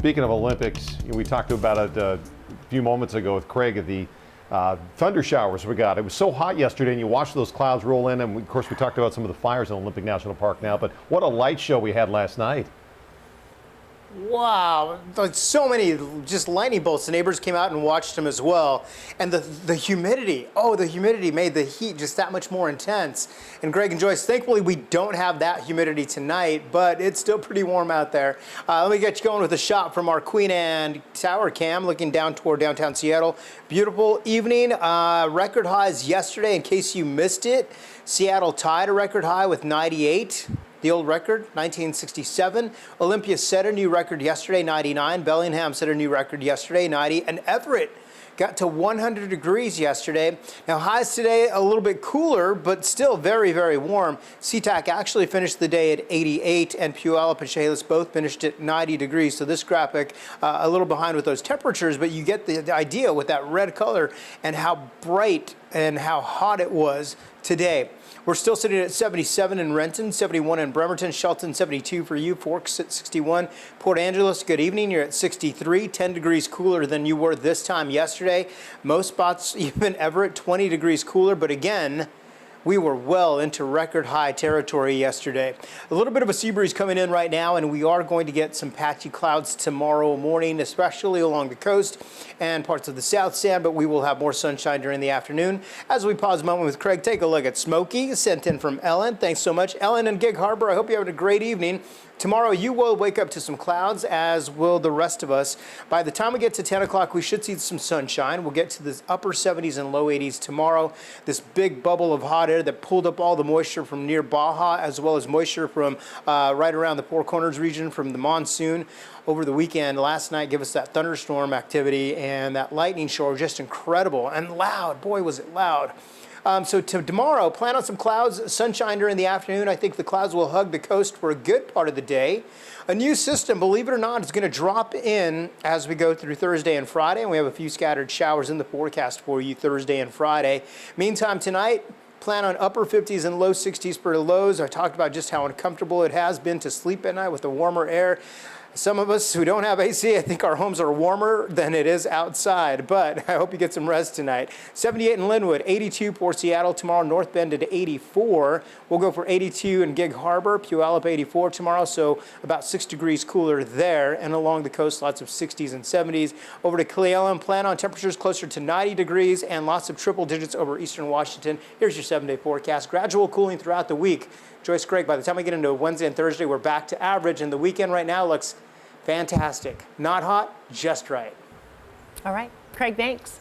Speaking of Olympics, we talked about it a few moments ago with Craig at the thunder showers we got. It was so hot yesterday, and you watched those clouds roll in, and of course we talked about some of the fires in Olympic National Park now, but what a light show we had last night. Wow, like so many just lightning bolts. The neighbors came out and watched them as well. And the humidity, the humidity made the heat just that much more intense. And Greg and Joyce, thankfully we don't have that humidity tonight, but it's still pretty warm out there. Let me get you going with a shot from our Queen Anne Tower cam looking down toward downtown Seattle. Beautiful evening, record highs yesterday in case you missed it. Seattle tied a record high with 98. The old record, 1967. Olympia set a new record yesterday, 99. Bellingham set a new record yesterday, 90. And Everett got to 100 degrees yesterday. Now highs today a little bit cooler, but still very, very warm. SeaTac actually finished the day at 88, and Puyallup and Chehalis both finished at 90 degrees. So this graphic a little behind with those temperatures, but you get the idea with that red color and how bright and how hot it was today. We're still sitting at 77 in Renton, 71 in Bremerton, Shelton 72 for you, Forks at 61. Port Angeles, good evening, you're at 63, 10 degrees cooler than you were this time yesterday. Most spots, even Everett, 20 degrees cooler, but again, we were well into record high territory yesterday. A little bit of a sea breeze coming in right now, and we are going to get some patchy clouds tomorrow morning, especially along the coast and parts of the South Stand, but we will have more sunshine during the afternoon. As we pause a moment with Craig, take a look at Smokey, sent in from Ellen. Thanks so much. Ellen in Gig Harbor, I hope you're having a great evening. Tomorrow you will wake up to some clouds, as will the rest of us. By the time we get to 10 o'clock, we should see some sunshine. We'll get to the upper 70s and low 80s tomorrow. This big bubble of hot air that pulled up all the moisture from near Baja, as well as moisture from right around the Four Corners region from the monsoon over the weekend last night, give us that thunderstorm activity, and that lightning shower just incredible and loud. Boy, was it loud. So tomorrow, plan on some clouds, sunshine during the afternoon. I think the clouds will hug the coast for a good part of the day. A new system, believe it or not, is going to drop in as we go through Thursday and Friday, and we have a few scattered showers in the forecast for you Thursday and Friday. Meantime, tonight, plan on upper 50s and low 60s for the lows. I talked about just how uncomfortable it has been to sleep at night with the warmer air. Some of us who don't have AC, I think our homes are warmer than it is outside, but I hope you get some rest tonight. 78 in Linwood, 82 for Seattle tomorrow, North Bend at 84. We'll go for 82 in Gig Harbor, Puyallup 84 tomorrow, so about 6 degrees cooler there, and along the coast, lots of 60s and 70s. Over to Cle Elum, plan on temperatures closer to 90 degrees and lots of triple digits over eastern Washington. Here's your 7-day forecast. Gradual cooling throughout the week. Joyce, Craig, by the time we get into Wednesday and Thursday, we're back to average, and the weekend right now looks fantastic. Not hot, just right. All right. Craig, thanks.